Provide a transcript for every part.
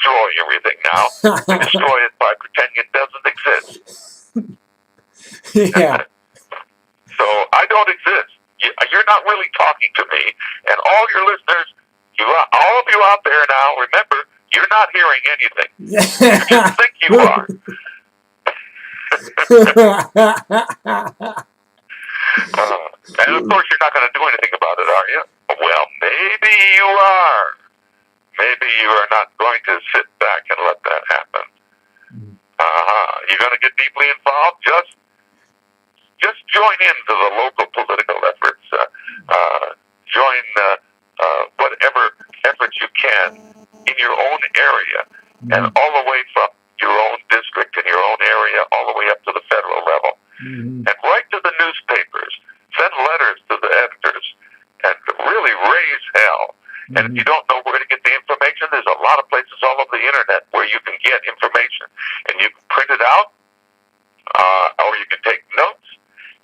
destroy everything now. We destroy it by pretending it doesn't exist. Yeah. So I don't exist. You're not really talking to me. And all your listeners, all of you out there now, remember, you're not hearing anything. You just think you are. And of course, you're not going to do anything about it, are you? Well, maybe you are. Maybe you are not going to sit back and let that happen. You're going to get deeply involved. Just join into the local political efforts. Join whatever efforts you can in your own area, and all the way from your own district and your own area, all the way up to the federal level. And write to the newspapers, send letters to the editors, and really raise hell. And if you don't know where to get the information, there's a lot of places all over the internet where you can get information. And you can print it out, or you can take notes,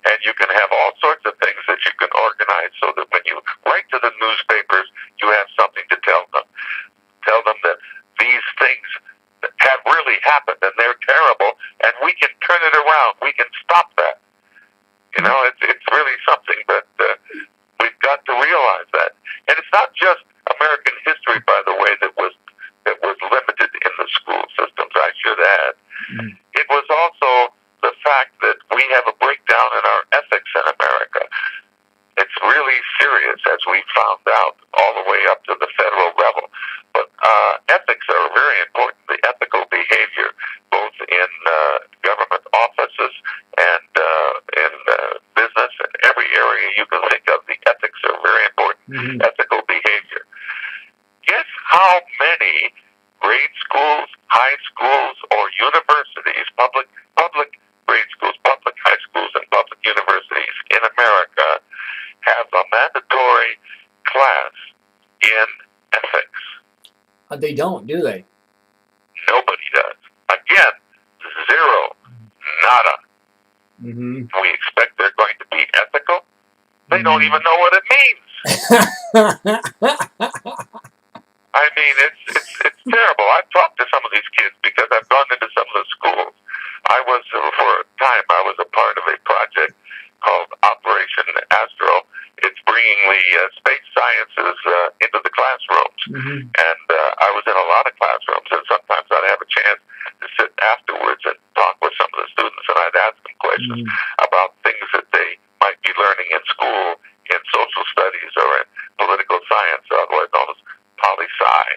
and you can have all sorts of things that you can organize so that when you write to the newspapers, you have something to tell them. Tell them that these things have really happened, and they're terrible, and we can turn it around. We can stop that. You know, it's really something, but we've got to realize that. And it's not just American history, by the way, that was limited in the school systems, I should add. It was also the fact that we have a breakdown in our ethics in America. It's really serious, as we found out, all the way up to the federal level. But ethics are very important, the ethical behavior, both in government offices and in business, and every area you can think of, the ethics are very important, ethical behavior. Guess how many grade schools, high schools, or universities, public grade schools, public high schools, and public universities in America have a mandatory class in ethics? They don't, do they? Nobody does. Again, zero, nada. We expect they're going to be ethical. They don't even know what it means. I mean, it's terrible. I've talked to some of these kids because I've gone into some of the schools. For a time, I was a part of a project called Operation Astro. It's bringing the space sciences into the classrooms. And I was in a lot of classrooms, and sometimes I'd have a chance to sit afterwards and talk with some of the students, and I'd ask them questions about things that they might be learning in school, in social studies, or in political science, otherwise known as poli-sci,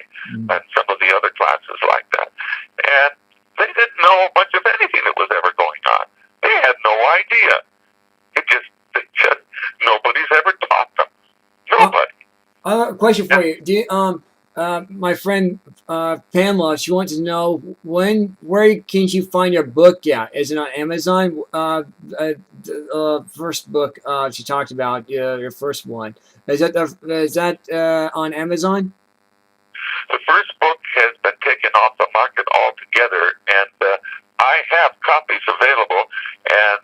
and some of the other classes like that. And they didn't know much of anything that was ever going on. They had no idea. Nobody's ever taught them. Nobody. I have a question for you. Do you, my friend Pamela, she wants to know where can she find your book at? Is it on Amazon? The first book she talked about, your first one. Is that on Amazon? The first book has been taken off the market altogether, and I have copies available. And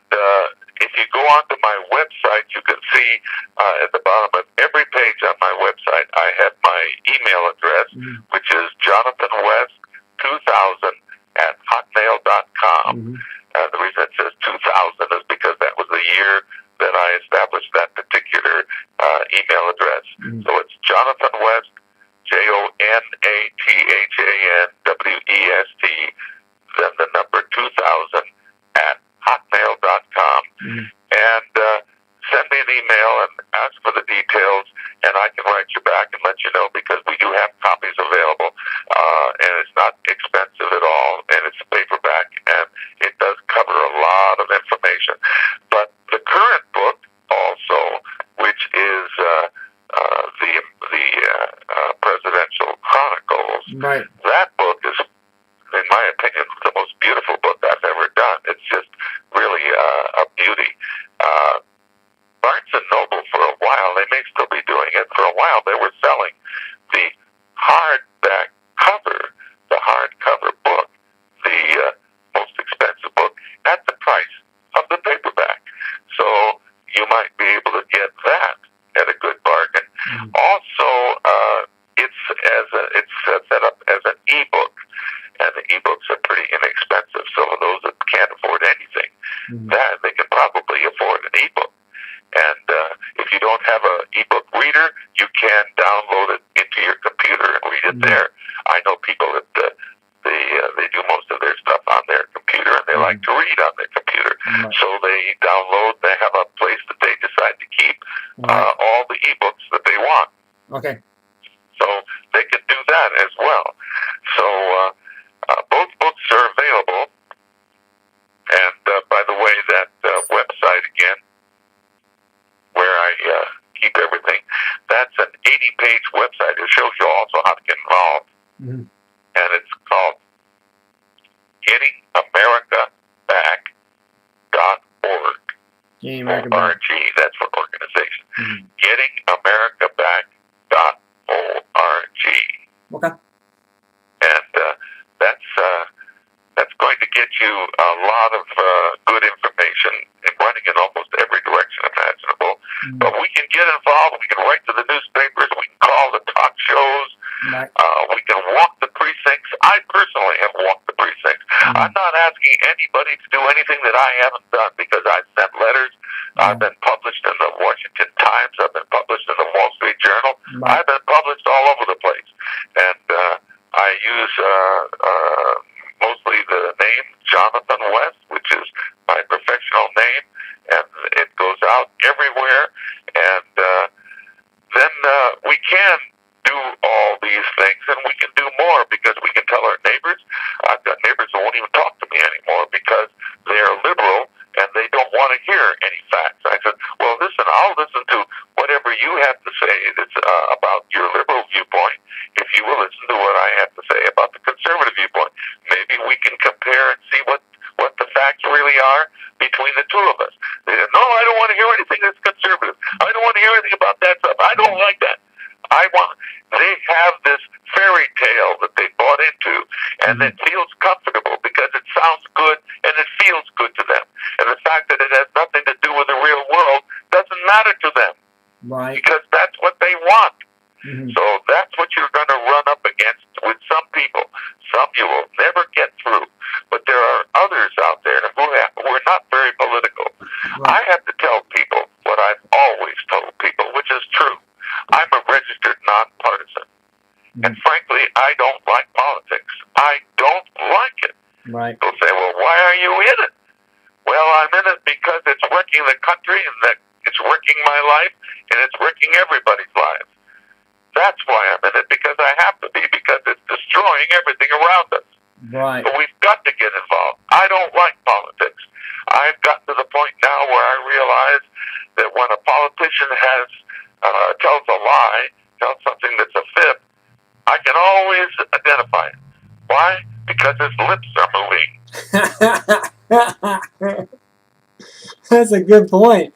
if you go onto my website, you can see at the bottom of every page on my website, I have my email address, which is jonathanwest2000@hotmail.com. The reason it says 2000 is because that was the year that I established that particular email address. So it's Jonathan West, JONATHANWEST, then the number 2000@hotmail.com. And send me an email and ask for the details, and I can write you back and let you know, because we do have copies available, and it's not expensive at all, and it's paperback, and it does cover a lot of information. But the current book also, which is the Presidential Chronicles, that book is, in my opinion, the most beautiful book I've ever done. It's just really a beauty. Barnes & Noble, for a while, they may still be doing it, for a while they were selling the hardback cover, the hardcover book, the most expensive book, at the price of the paperback. So you might be able to get that at a good bargain. Also, it's set up as an ebook. can download it into your computer and read it there. I know people that they do most of their stuff on their computer, and they like to read on their computer. So they download. They have a place that they decide to keep all the ebooks that they want. Okay. So they can do that as well. So both books are available. And by the way, that website again, where I keep everything, that's an 80-page website. It shows you also how to get involved. And it's called GettingAmericaBack.org. O-R-G, that's for organization. GettingAmericaBack.org. Okay. And that's going to get you a lot of good information and running in almost every direction imaginable. But we can get involved. We can write to the newspapers. We can call the talk shows. We can walk the precincts. I personally have walked the precincts. I'm not asking anybody to do anything that I haven't done, because I've sent letters. I've been published in the Washington Times. I've been published in the Wall Street Journal. I've been published all over the place. And I use mostly the name Jonathan West, which is my professional name, and it goes out everywhere. And then we can do all these things, and we can do more, because we can tell our neighbors. I've got neighbors who won't even talk to me anymore because they are liberal and they don't want to hear any facts. I said, well, listen, I'll listen to whatever you have to say that's about your liberal viewpoint, if you will listen to what I have to say about the conservative viewpoint. Maybe we can compare and see what the facts really are between the two of us. They said, no, I don't want to hear anything that's conservative. I don't want to hear anything about that stuff. I don't like that. They have this fairy tale that they bought into, and it feels comfortable because it sounds good and it feels good to them. And the fact that it has nothing to do with the real world doesn't matter to them. Because that's what they want. So that's what you're going to run up against with some people. Some you will never get through. But there are others out there who are not very political. I have to tell people what I've always told people, which is true. I'm a registered nonpartisan. And frankly, I don't like politics. I don't like it. They'll say, well, why are you in it? Well, I'm in it because it's wrecking the country, and that it's wrecking my life, and it's wrecking everybody's lives. That's why I'm in it, because I have to be, because it's destroying everything around us. But we've got to get involved. I don't like politics. I've got to the point now where I realize that when a politician tells a lie, tells something that's a fib, I can always identify it. Why? Because his lips are moving. That's a good point.